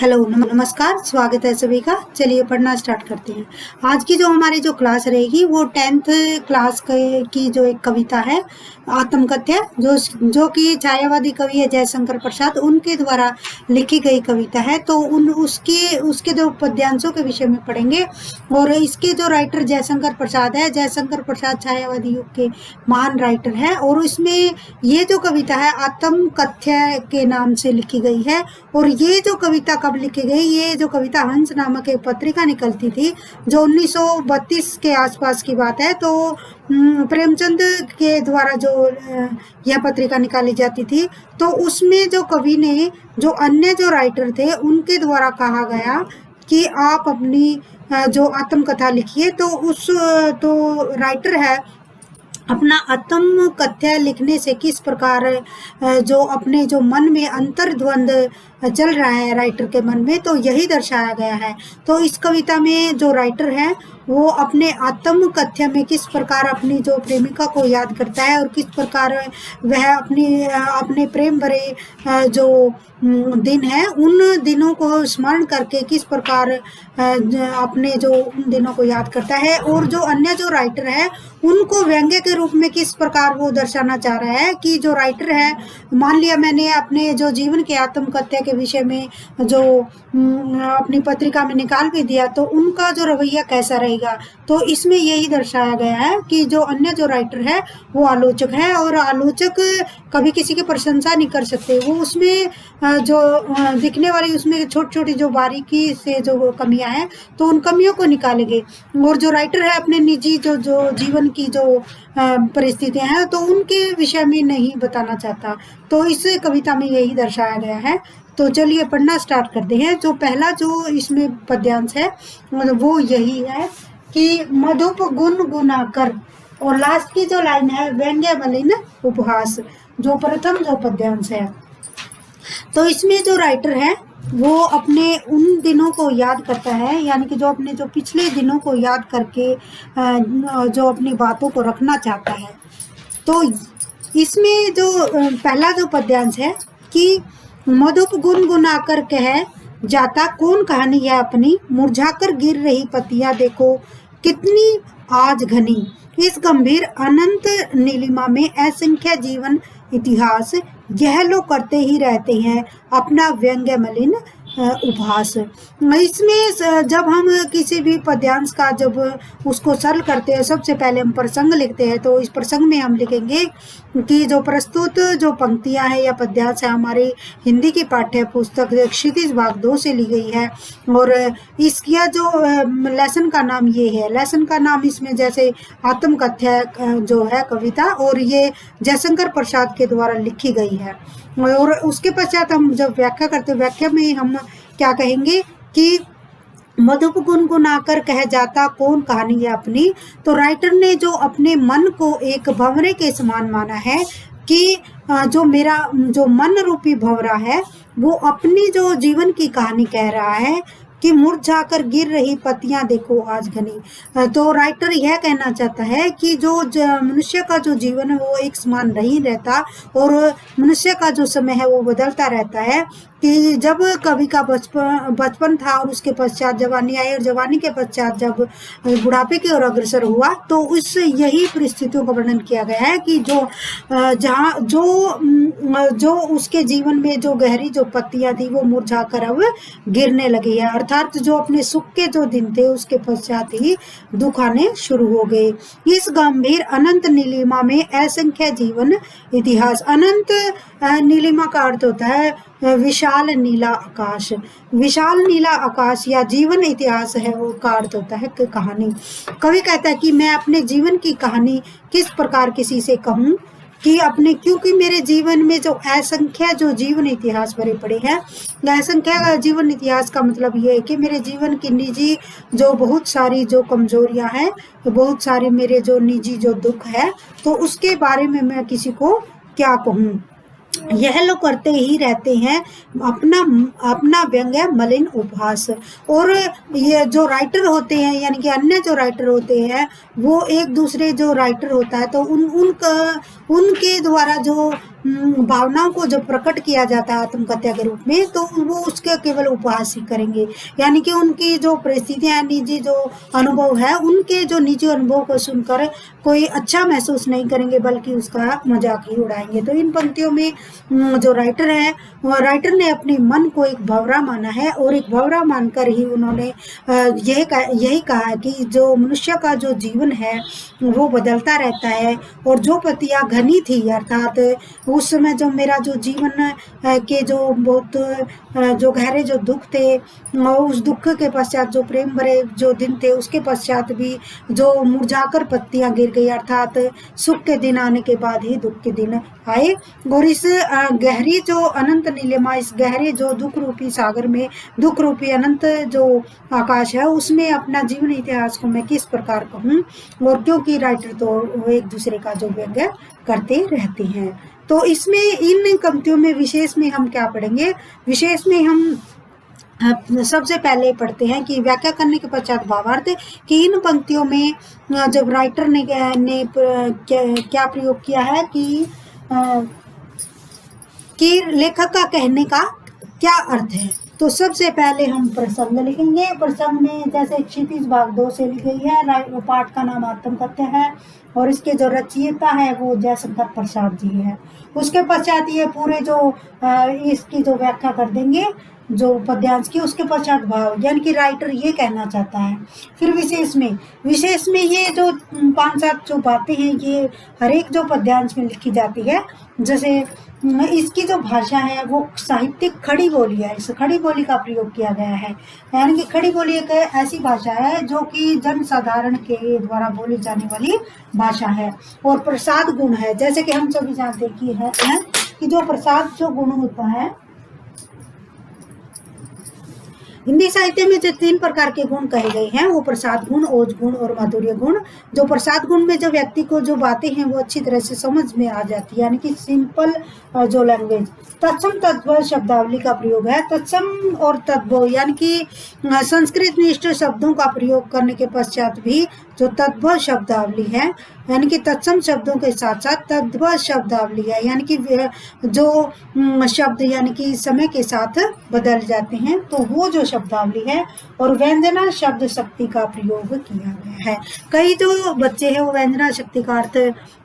Hello नमस्कार, स्वागत है सभी का। चलिए पढ़ना स्टार्ट करते हैं। आज की जो हमारी जो क्लास रहेगी वो 10th क्लास की जो एक कविता है आत्मकथ्य, जो कि छायावादी कवि है जयशंकर प्रसाद, उनके द्वारा लिखी गई कविता है। तो उसके जो पद्यांशों के विषय में पढ़ेंगे। और इसके जो राइटर जयशंकर प्रसाद है, जयशंकर प्रसाद छायावादी युग के महान राइटर है। और इसमें ये जो कविता है आत्मकथ्य के नाम से लिखी गई है। और ये जो कविता कब लिखी गई, ये जो कविता हंस नामक एक पत्रिका निकलती थी जो 1932 के आसपास की बात है। तो प्रेमचंद के द्वारा जो यह पत्रिका निकाली जाती थी, तो उसमें जो कवि ने जो अन्य जो राइटर थे उनके द्वारा कहा गया कि आप अपनी जो आत्मकथा लिखिए। तो राइटर है अपना आत्मकथ्य लिखने से किस प्रकार जो अपने जो मन में अंतर्द्वंद चल रहा है राइटर के मन में, तो यही दर्शाया गया है। तो इस कविता में जो राइटर है वो अपने आत्मकथ्य में किस प्रकार अपनी जो प्रेमिका को याद करता है और किस प्रकार वह अपने प्रेम भरे जो दिन है उन दिनों को स्मरण करके किस प्रकार अपने जो उन दिनों को याद करता है। और जो अन्य जो राइटर है उनको व्यंग्य के रूप में किस प्रकार वो दर्शाना चाह रहा है कि जो राइटर है, मान लिया मैंने अपने जो जीवन के आत्मकथ्य के विषय में जो अपनी पत्रिका में निकाल भी दिया, तो उनका जो रवैया कैसा रहेगा। तो इसमें यही दर्शाया गया है कि जो अन्य जो राइटर है वो आलोचक है, और आलोचक कभी किसी की प्रशंसा नहीं कर सकते। वो उसमें जो दिखने वाली उसमें छोटी छोटी जो बारीकी से जो कमियां हैं तो उन कमियों को निकालेंगे। और जो राइटर है अपने निजी जो जीवन की जो परिस्थितियां हैं तो उनके विषय में नहीं बताना चाहता। तो इस कविता में यही दर्शाया गया है। तो चलिए पढ़ना स्टार्ट करते हैं। जो पहला जो इसमें पद्यांश है वो यही है कि मधुप गुनगुना कर, और लास्ट की जो लाइन है व्यंग्य मलिन उपहास, जो प्रथम जो पद्यांश है। तो इसमें जो राइटर है वो अपने उन दिनों को याद करता है, यानी कि जो अपने जो पिछले दिनों को याद करके जो अपनी बातों को रखना चाहता है। तो इसमें जो पहला जो पद्यांश है कि मधुप गुनगुनाकर कह जाता कौन कहानी है अपनी, मुरझाकर गिर रही पत्तियां देखो कितनी आज घनी, इस गंभीर अनंत नीलिमा में असंख्य जीवन इतिहास, यह लोग करते ही रहते हैं अपना व्यंग्य मलिन उपहास। इसमें जब हम किसी भी पद्यांश का जब उसको सरल करते हैं, सबसे पहले हम प्रसंग लिखते हैं। तो इस प्रसंग में हम लिखेंगे कि जो प्रस्तुत जो पंक्तियां हैं या पद्यांश है हमारी हिंदी की पाठ्य पुस्तक क्षितिज भाग 2 से ली गई है। और इसका जो लेसन का नाम ये है, लेसन का नाम इसमें जैसे आत्मकथ्य जो है कविता, और ये जयशंकर प्रसाद के द्वारा लिखी गई है। और उसके पश्चात हम जब व्याख्या करते हैं, व्याख्या में हम क्या कहेंगे कि मधुप गुनगुनाकर कह जाता कौन कहानी है अपनी। तो राइटर ने जो अपने मन को एक भंवरे के समान माना है कि जो मेरा जो मन रूपी भंवरा है वो अपनी जो जीवन की कहानी कह रहा है कि मुरझाकर गिर रही पत्तियां देखो आज घनी। तो राइटर यह कहना चाहता है कि जो मनुष्य का जो जीवन है वो एक समान नहीं रहता, और मनुष्य का जो समय है वो बदलता रहता है। कि जब कवि का बचपन था और उसके पश्चात जवानी आई, और जवानी के पश्चात जब बुढ़ापे की ओर अग्रसर हुआ, तो उस यही परिस्थितियों का वर्णन किया गया है कि जो जहाँ जो उसके जीवन में जो गहरी जो पत्तियां थी वो मुरझाकर अब गिरने लगी है। अर्थात जो अपने सुख के जो दिन थे उसके पश्चात ही दुख आने शुरू हो गए। इस गंभीर अनंत नीलिमा में असंख्य जीवन इतिहास, अनंत नीलिमा का अर्थ होता है विशाल नीला आकाश, विशाल नीला आकाश या जीवन इतिहास है वो का अर्थ होता है कहानी। कवि कहता है कि मैं अपने जीवन की कहानी किस प्रकार किसी से कहूँ कि अपने, क्योंकि मेरे जीवन में जो असंख्य जो जीवन इतिहास भरे पड़े हैं। असंख्य जीवन इतिहास का मतलब ये है कि मेरे जीवन की निजी जो बहुत सारी जो कमजोरियां हैं, बहुत सारे मेरे जो निजी जो दुख है, तो उसके बारे में मैं किसी को क्या कहूँ। यह लोग करते ही रहते हैं अपना व्यंग्य मलिन उपहास। और ये जो राइटर होते हैं यानी कि अन्य जो राइटर होते हैं वो एक दूसरे जो राइटर होता है तो उनके द्वारा जो भावनाओं को जब प्रकट किया जाता है आत्महत्या के रूप में, तो वो उसके केवल उपहास ही करेंगे, यानी कि उनकी जो परिस्थितियां, निजी जो अनुभव है, उनके जो निजी अनुभव को सुनकर कोई अच्छा महसूस नहीं करेंगे, बल्कि उसका मजाक ही उड़ाएंगे। तो इन पंक्तियों में जो राइटर है, राइटर ने अपने मन को एक भंवरा माना है, और एक भंवरा मानकर ही उन्होंने यही कहा है कि जो मनुष्य का जो जीवन है वो बदलता रहता है, और जो पतिया घनी थी, अर्थात उस समय जो मेरा जो जीवन के जो बहुत जो गहरे जो दुख थे, और उस दुख के पश्चात जो प्रेम भरे जो दिन थे, उसके पश्चात भी जो मुरझाकर पत्तियां गिर गई, अर्थात सुख के दिन आने के बाद ही दुख के दिन आए। और इस गहरी जो अनंत नीलिमा, इस गहरे जो दुख रूपी सागर में, दुख रूपी अनंत जो आकाश है, उसमें अपना जीवन इतिहास को मैं किस प्रकार कहूँ, और क्योंकि राइटर तो एक दूसरे का जो व्यंग्य करते रहते हैं। तो इसमें इन पंक्तियों में विशेष में हम क्या पढ़ेंगे, विशेष में हम सबसे पहले पढ़ते हैं कि व्याख्या करने के पश्चात भावार्थ, कि इन पंक्तियों में जब राइटर ने क्या प्रयोग किया है कि लेखक का कहने का क्या अर्थ है। तो सबसे पहले हम प्रसंग लिखेंगे। प्रसंग में जैसे क्षितिज भाग 2 से लिखी गई है, पाठ का नाम आत्मकथ्य है, और इसके जो रचयिता है वो जयशंकर प्रसाद जी है। उसके पश्चात ये पूरे जो इसकी जो व्याख्या कर देंगे जो पद्यांश की, उसके पश्चात भाव, यानी कि राइटर ये कहना चाहता है। फिर विशेष में ये जो 5-7 जो बातें हैं, ये हर एक जो पद्यांश में लिखी जाती है। जैसे इसकी जो भाषा है वो साहित्यिक खड़ी बोली है, इस खड़ी बोली का प्रयोग किया गया है, यानी कि खड़ी बोली एक ऐसी भाषा है जो कि जन साधारण के द्वारा बोली जाने वाली भाषा है। और प्रसाद गुण है, जैसे कि हम सभी जानते हैं कि जो प्रसाद जो गुण होता है, हिंदी साहित्य में जो 3 प्रकार के गुण कहे गए हैं, वो प्रसाद गुण, ओज गुण और माधुर्य गुण। जो प्रसाद गुण में जो व्यक्ति को जो बातें हैं वो अच्छी तरह से समझ में आ जाती है, यानी कि सिंपल जो लैंग्वेज। तत्सम तद्भव शब्दावली का प्रयोग है। तत्सम और तद्भव यानी कि संस्कृत निष्ठ शब्दों का प्रयोग करने के पश्चात भी जो तद्भव शब्दावली है, यानी कि तत्सम शब्दों के साथ साथ तद्भव शब्दावली है, यानी कि जो शब्द यानी कि समय के साथ बदल जाते हैं, तो वो जो शब्दावली है। और व्यंजना शब्द शक्ति का प्रयोग किया गया है। कई जो बच्चे हैं वो व्यंजना शक्ति का अर्थ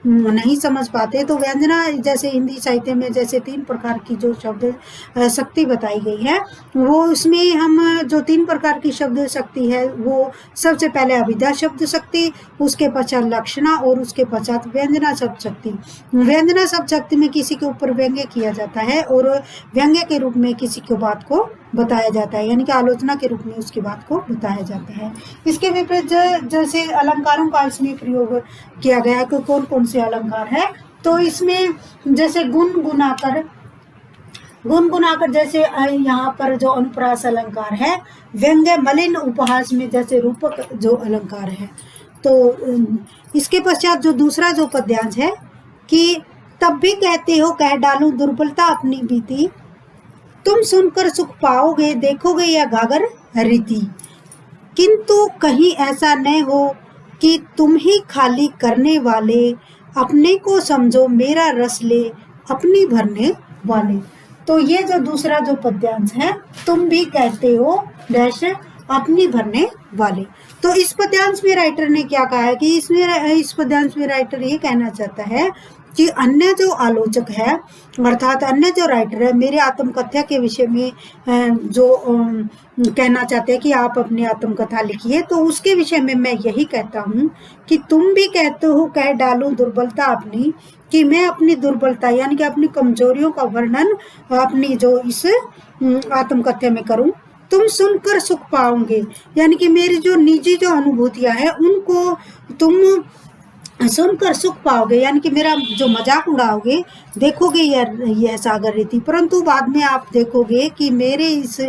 नहीं समझ पाते, तो व्यंजना जैसे हिंदी साहित्य में जैसे 3 प्रकार की जो शब्द शक्ति बताई गई है, वो उसमें हम जो 3 प्रकार की शब्द शक्ति है, वो सबसे पहले अभिधा शब्द शक्ति, उसके पश्चात लक्षणा, और उसके पश्चात व्यंजना शब्द शक्ति। व्यंजना शब्द शक्ति में किसी के ऊपर व्यंग्य किया जाता है, और व्यंग्य के रूप में किसी की बात को बताया जाता है, यानी कि आलोचना के रूप में उसकी बात को बताया जाता है। इसके विपरीत जैसे अलंकारों का इसमें प्रयोग किया गया है कि कौन कौन से अलंकार है, तो इसमें जैसे गुणगुनाकर, जैसे यहाँ पर जो अनुप्रास अलंकार है, व्यंग्य मलिन उपहास में जैसे रूपक जो अलंकार है। तो इसके पश्चात जो दूसरा जो पद्यांश है कि तब भी कहते हो कह डालूं दुर्बलता अपनी बीती, तुम सुनकर सुख पाओगे देखोगे यह गागर रीति, किंतु कहीं ऐसा न हो कि तुम ही खाली करने वाले, अपने को समझो मेरा रस ले अपनी भरने वाले। तो ये जो दूसरा जो पद्यांश है, तुम भी कहते हो डैश अपनी भरने वाले। तो इस पद्यांश में राइटर ने क्या कहा है कि इस पद्यांश में राइटर ये कहना चाहता है कि अन्य जो आलोचक है, अर्थात अन्य जो राइटर है, मेरे आत्मकथा के विषय में जो कहना चाहते हैं कि आप अपनी आत्मकथा लिखिए, तो उसके विषय में मैं यही कहता हूँ कि तुम भी कहते हो कह डालूं दुर्बलता अपनी, कि मैं अपनी दुर्बलता यानी कि अपनी कमजोरियों का वर्णन अपनी जो इस आत्मकथा में करूं, तुम सुनकर सुख पाओगे, यानी कि मेरी जो निजी जो अनुभूतियां हैं उनको तुम सुनकर सुख पाओगे, यानी कि मेरा जो मजाक उड़ाओगे, देखोगे यह सागर रीति, परंतु बाद में आप देखोगे कि मेरे इस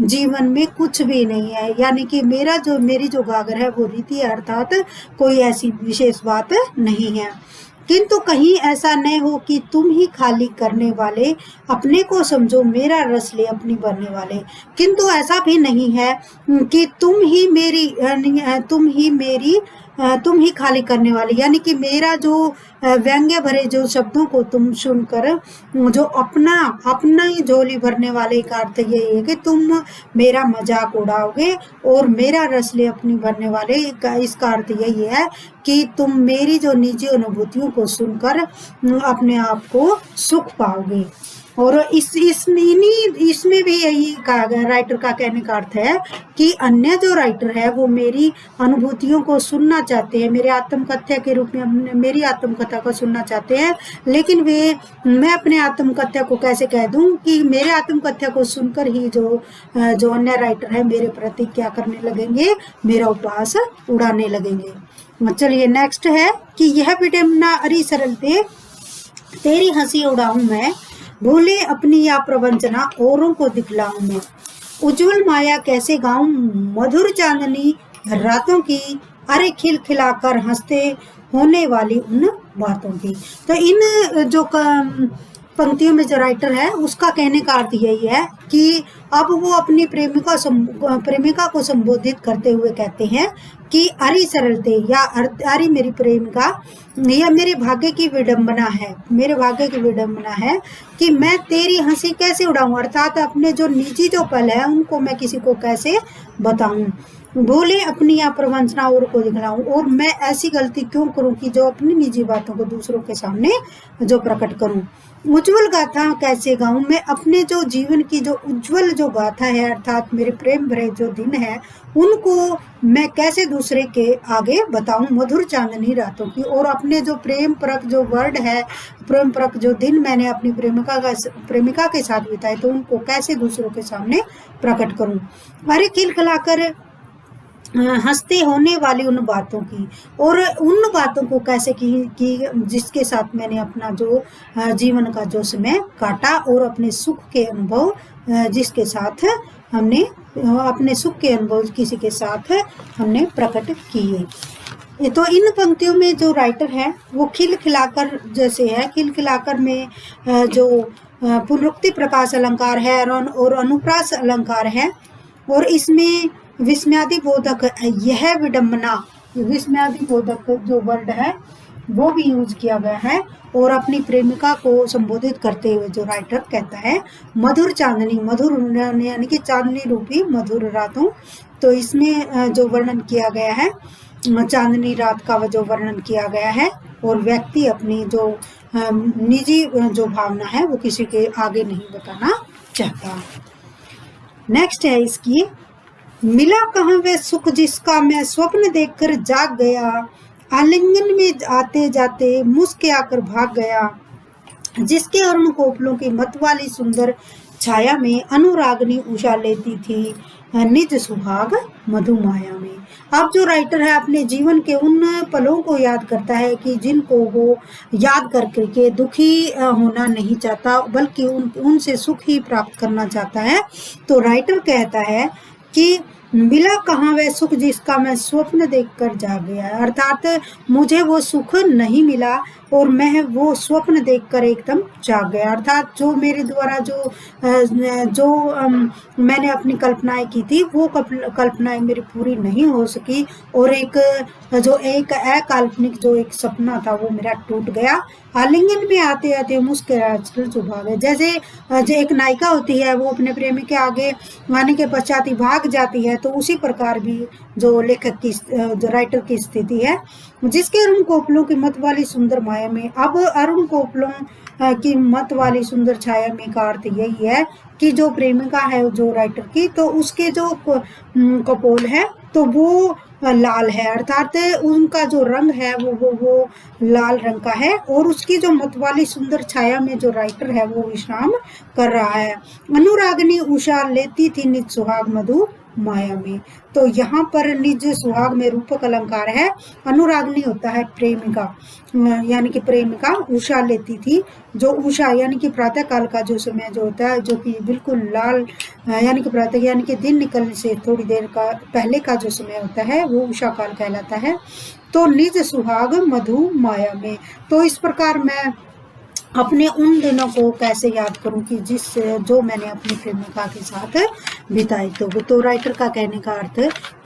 जीवन में कुछ भी नहीं है, यानी कि मेरी जो गागर है वो रीति है, अर्थात कोई ऐसी विशेष बात नहीं है। किंतु कहीं ऐसा न हो कि तुम ही खाली करने वाले, अपने को समझो मेरा रस ले अपनी भरने वाले। किंतु ऐसा भी नहीं है कि तुम ही मेरी तुम ही खाली करने वाली, यानी कि मेरा जो व्यंग्य भरे जो शब्दों को तुम सुनकर जो अपना अपना ही झोली भरने वाले का अर्थ यही है कि तुम मेरा मजाक उड़ाओगे, और मेरा रसले अपनी भरने वाले इसका अर्थ यही है कि तुम मेरी जो निजी अनुभूतियों को सुनकर अपने आप को सुख पाओगे। और इसमें भी यही कहा गया, राइटर का कहने का अर्थ है कि अन्य जो राइटर है वो मेरी अनुभूतियों को सुनना चाहते हैं, मेरे आत्मकथ्या के रूप में मेरी आत्मकथा को सुनना चाहते हैं, लेकिन मैं अपने आत्मकथ्या को कैसे कह दूं कि मेरे आत्मकथ्या को सुनकर ही जो अन्य राइटर है मेरे प्रति क्या करने लगेंगे, मेरा उपहास उड़ाने लगेंगे। चलिए नेक्स्ट है कि यह विडंबना अरी सरलते तेरी हंसी उड़ाऊं मैं, भूले अपनी या प्रवंचना औरों को दिखलाऊं मैं, उज्जवल माया कैसे गाऊं मधुर चांदनी रातों की, अरे खिलखिलाकर हंसते होने वाली उन बातों की। तो इन जो पंक्तियों में जो राइटर है उसका कहने का अर्थ यही है कि अब वो अपनी प्रेमिका को संबोधित करते हुए कहते हैं कि अरे सरलते, या अरे मेरी प्रेमिका, यह मेरे भाग्य की विडंबना है, मेरे भाग्य की विडंबना है कि मैं तेरी हंसी कैसे उड़ाऊं, अर्थात अपने जो निजी जो पल है उनको मैं किसी को कैसे बताऊं, भूले अपनी या प्रवंचना और को दिखलाऊं, और मैं ऐसी गलती क्यों करूं कि जो अपनी निजी बातों को दूसरों के सामने जो प्रकट करूं, उज्जवल गाथा कैसे गाऊं, मैं अपने जो जीवन की जो उज्जवल जो गाथा है अर्थात मेरे प्रेम भरे जो दिन है उनको मैं कैसे दूसरे के आगे बताऊं, मधुर चांदनी रातों की, और अपने जो प्रेम परक जो वर्ड है, प्रेम परक जो दिन मैंने अपनी प्रेमिका के साथ बिताए तो उनको कैसे दूसरों के सामने प्रकट करूं, अरे खिलखिलाकर हंसते होने वाली उन बातों की, और उन बातों को कैसे कि जिसके साथ मैंने अपना जो जीवन का जो समय काटा, और अपने सुख के अनुभव जिसके साथ हमने अपने सुख के अनुभव किसी के साथ हमने प्रकट किए। तो इन पंक्तियों में जो राइटर है वो खिलखिलाकर जैसे है, खिलखिलाकर में जो पुनरुक्ति प्रकाश अलंकार है और अनुप्रास अलंकार है, और इसमें विस्मयादि बोधक यह विडंबना, विस्मयादि बोधक जो वर्ड है वो भी यूज किया गया है, और अपनी प्रेमिका को संबोधित करते हुए जो राइटर कहता है मधुर चांदनी, मधुर यानी कि चांदनी रूपी मधुर रातों, तो इसमें जो वर्णन किया गया है चांदनी रात का जो वर्णन किया गया है, और व्यक्ति अपनी जो निजी जो भावना है वो किसी के आगे नहीं बताना चाहता। नेक्स्ट है इसकी, मिला कहाँ वह सुख जिसका मैं स्वप्न देखकर जाग गया, आलिंगन में आते जाते मुस्के आकर भाग गया, जिसके अरुण कोपलों की मत वाली सुंदर छाया में अनुरागनी उषा लेती थी निज सुहाग मधुमाया में। अब जो राइटर है अपने जीवन के उन पलों को याद करता है कि जिनको वो याद करके दुखी होना नहीं चाहता, बल्कि उनसे सुख ही प्राप्त करना चाहता है। तो राइटर कहता है कि मिला कहाँ वह सुख जिसका मैं स्वप्न देखकर जाग गया, अर्थात मुझे वो सुख नहीं मिला और मैं वो स्वप्न देखकर एकदम जाग गया, अर्थात जो मेरे द्वारा जो मैंने अपनी कल्पनाएं की थी वो कल्पनाएं मेरी पूरी नहीं हो सकी, और एक अकाल्पनिक जो एक सपना था वो मेरा टूट गया। आलिंगन में आते आते मुस्कुराकर चुभा गए, जैसे एक नायिका होती है वो अपने प्रेमी के आगे आने के पश्चात ही भाग जाती है, तो उसी प्रकार भी जो लेखक की जो राइटर की स्थिति है, जिसके अरुण कोपलों की मत वाली सुंदर माया में। अब अरुण कोपलों की मत वाली सुंदर छाया में का अर्थ यही है कि जो प्रेमिका है जो राइटर की, तो उसके जो कपोल है तो वो लाल है, अर्थात उनका जो रंग है वो लाल रंग का है, और उसकी जो मत वाली सुंदर छाया में जो राइटर है वो विश्राम कर रहा है। अनुरागनी उषा लेती थी निज सुहाग मधु माया में, तो यहाँ पर निज सुहाग में रूपक अलंकार है। अनुरागनी होता है प्रेमिका, यानी कि प्रेमिका उषा लेती थी, जो उषा यानी कि प्रातः काल का जो समय जो होता है, जो कि बिल्कुल लाल यानी कि प्रातः यानी कि दिन निकलने से थोड़ी देर का पहले का जो समय होता है वो उषा काल कहलाता है। तो निज सुहाग मधु माया में, तो इस प्रकार मैं अपने उन दिनों को कैसे याद करूं कि जो मैंने अपनी प्रेमिका के साथ बिताए। तो राइटर का कहने का अर्थ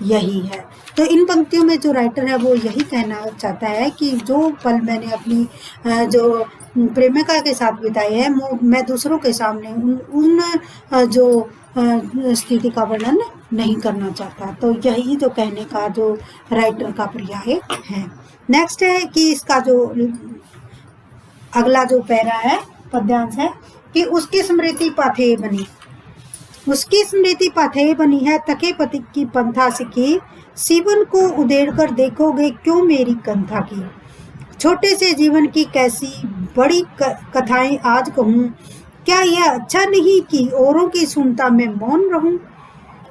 यही है। तो इन पंक्तियों में जो राइटर है वो यही कहना चाहता है कि जो पल मैंने अपनी जो प्रेमिका के साथ बिताए है, मैं दूसरों के सामने उन जो स्थिति का वर्णन नहीं करना चाहता। तो यही जो कहने का जो राइटर का पर्याय है। नेक्स्ट है कि इसका जो अगला जो पैरा है, पद्यांश है कि उसकी स्मृति पाथेय बनी। उसकी स्मृति पाथेय बनी है, थके पथिक की पंथा सिखी, सीवन को उधेड़ कर देखोगे क्यों मेरी कंथा की। छोटे से जीवन की कैसी बड़ी कथाएं आज कहूँ, क्या यह अच्छा नहीं कि औरों की सुनता मैं मौन रहूं।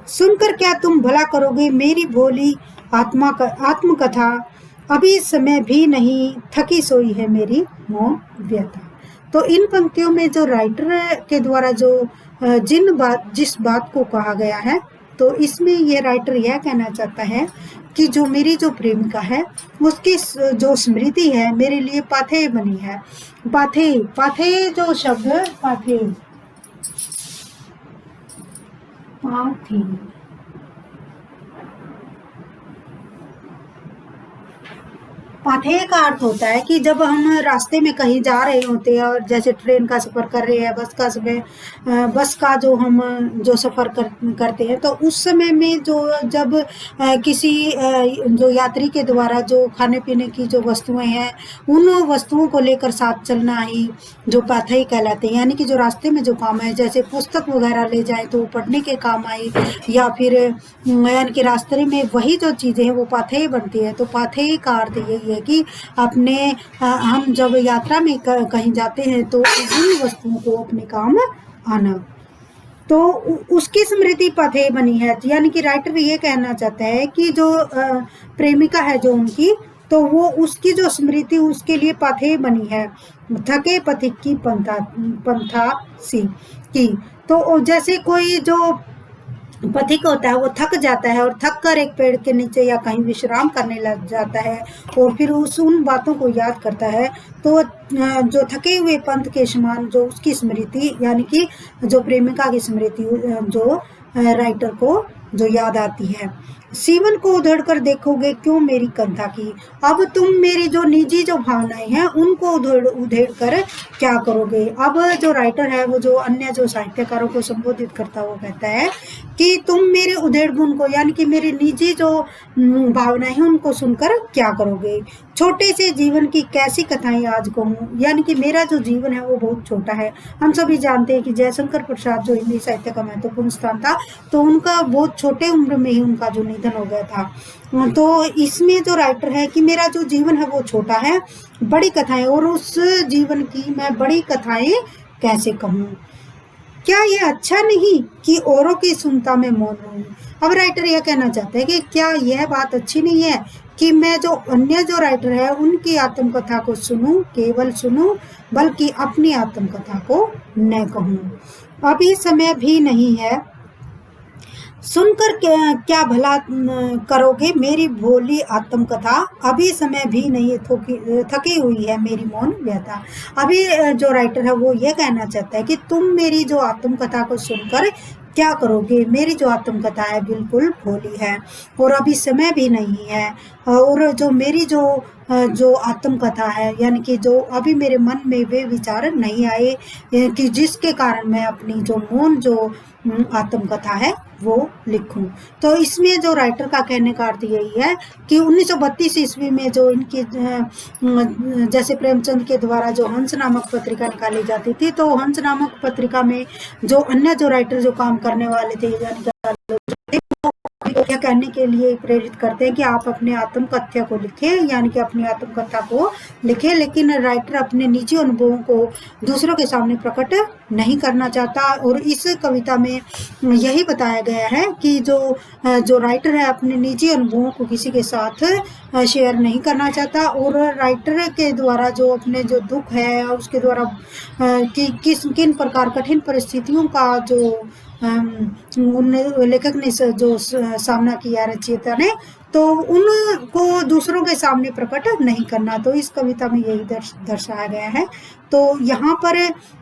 सुनकर क्या तुम भला करोगे मेरी भोली आत्मकथा, अभी समय भी नहीं थकी सोई है मेरी मौन व्यथा। तो इन पंक्तियों में जो राइटर के द्वारा जो जिस बात को कहा गया है, तो इसमें ये राइटर यह कहना चाहता है कि जो मेरी जो प्रेमिका है उसकी जो स्मृति है मेरे लिए पाथेय बनी है। पाथेय जो शब्द पाथेय पाथेय का अर्थ होता है कि जब हम रास्ते में कहीं जा रहे होते हैं और जैसे ट्रेन का सफ़र कर रहे हैं, बस का जो हम जो सफ़र करते हैं, तो उस समय में जब किसी जो यात्री के द्वारा जो खाने पीने की जो वस्तुएं हैं उन वस्तुओं को लेकर साथ चलना ही जो पाथेय कहलाते हैं। यानी कि जो रास्ते में जो काम है, जैसे पुस्तक वगैरह ले जाए तो पढ़ने के काम आई, या फिर यानी कि रास्ते में वही जो चीज़ें हैं वो पाथेय बनती है। तो पाथेय का अर्थ यही है कि अपने हम जब यात्रा में कहीं जाते हैं तो उन वस्तुओं को अपने काम आना, तो उसकी स्मृति पाथेय बनी है। यानी कि राइटर ये कहना चाहता है कि जो प्रेमिका है जो उनकी, तो वो उसकी जो स्मृति उसके लिए पाथेय बनी है, थके पथिक की पंथा सी की। तो जैसे कोई जो पथिक होता है वो थक जाता है और थक कर एक पेड़ के नीचे या कहीं विश्राम करने लग जाता है और फिर उन बातों को याद करता है, तो जो थके हुए पंथ के समान जो उसकी स्मृति यानी कि जो प्रेमिका की स्मृति जो राइटर को जो याद आती है। सीवन को उधेड़ कर देखोगे क्यों मेरी कंथा की, अब तुम मेरी जो निजी जो भावनाएं हैं उनको उधेड़ कर क्या करोगे। अब जो राइटर है वो जो अन्य जो साहित्यकारों को संबोधित करता हुआ कहता है कि तुम मेरे उधेड़ गुण को यानी कि मेरी निजी जो भावनाएं हैं उनको सुनकर क्या करोगे। छोटे से जीवन की कैसी कथाएं आज कहूँ, यानी कि मेरा जो जीवन है वो बहुत छोटा है। हम सभी जानते हैं कि जयशंकर प्रसाद जो हिंदी साहित्य का महत्वपूर्ण स्थान था, तो उनका बहुत छोटे उम्र में ही उनका जो निधन हो गया था। तो इसमें जो राइटर है कि मेरा जो जीवन है वो छोटा है, बड़ी कथाएं, और उस जीवन की मैं बड़ी कथाएं कैसे कहूँ। क्या यह अच्छा नहीं कि औरों की सुनता मैं मौन रहूं। अब राइटर यह कहना चाहता है कि क्या यह बात अच्छी नहीं है कि मैं जो अन्य जो राइटर है उनकी आत्मकथा को सुनूं, केवल सुनूं, बल्कि अपनी आत्मकथा को न कहूं। अभी समय भी नहीं है, सुनकर क्या भला करोगे मेरी भोली आत्मकथा, अभी समय भी नहीं थकी हुई है मेरी मौन व्यथा। अभी जो राइटर है वो ये कहना चाहता है कि तुम मेरी जो आत्मकथा को सुनकर क्या करोगे, मेरी जो आत्मकथा है बिल्कुल भोली है और अभी समय भी नहीं है, और जो मेरी जो आत्मकथा है यानी कि जो अभी मेरे मन में वे विचार नहीं आए कि जिसके कारण मैं अपनी जो मौन जो आत्मकथा है वो लिखूं। तो इसमें जो राइटर का कहने का अर्थ यही है कि 1932 ईस्वी में जो इनकी जैसे प्रेमचंद के द्वारा जो हंस नामक पत्रिका निकाली जाती थी, तो हंस नामक पत्रिका में जो अन्य जो राइटर जो काम करने वाले थे यानी क्या कहने के लिए प्रेरित करते हैं कि आप अपने आत्मकथा को लिखें, यानी कि अपनी आत्मकथा को लिखें, लेकिन राइटर अपने निजी अनुभवों को दूसरों के सामने प्रकट नहीं करना चाहता। और इस कविता में यही बताया गया है कि जो राइटर है अपने निजी अनुभवों को किसी के साथ शेयर नहीं करना चाहता, और राइटर के द्वारा जो अपने जो दुख है उसके द्वारा कि किन प्रकार कठिन परिस्थितियों का जो उन लेखक ने जो सामना किया रचयिता ने, तो उनको दूसरों के सामने प्रकट नहीं करना। तो इस कविता में यही दर्शाया गया है। तो यहाँ पर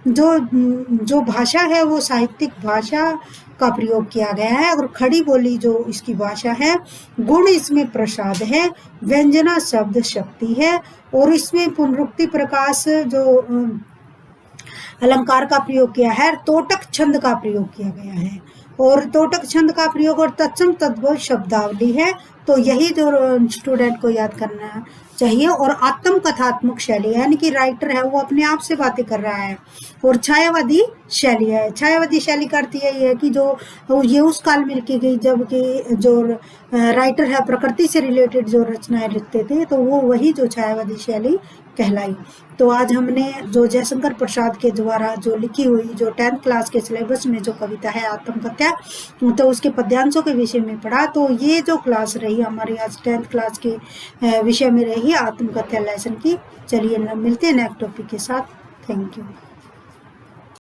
जो भाषा है वो साहित्यिक भाषा का प्रयोग किया गया है, और खड़ी बोली जो इसकी भाषा है, गुण इसमें प्रसाद है, व्यंजना शब्द शक्ति है, और इसमें पुनरुक्ति प्रकाश जो अलंकार का प्रयोग किया है, तोटक छंद का प्रयोग किया गया है, और तोटक छंद का प्रयोग और तत्सम तद्भव शब्दावली है। तो यही जो स्टूडेंट को याद करना चाहिए। और आत्म कथात्मक शैली, यानी कि राइटर है वो अपने आप से बातें कर रहा है। और छायावादी शैली है। छायावादी शैली का अर्थ यही है कि जो ये उस काल में लिखी गई जबकि जो राइटर है प्रकृति से रिलेटेड जो रचनाएं लिखते थे, तो वो वही जो छायावादी शैली कहलाई। तो आज हमने जो जयशंकर प्रसाद के द्वारा जो लिखी हुई जो 10th क्लास के सिलेबस में जो कविता है आत्मकथ्या, तो उसके पद्यांशों के विषय में पढ़ा। तो ये जो क्लास रही हमारी आज 10th क्लास के विषय में रही आत्मकथ्या लेसन की। चलिए मिलते हैं नेक्स्ट टॉपिक के साथ। Thank you.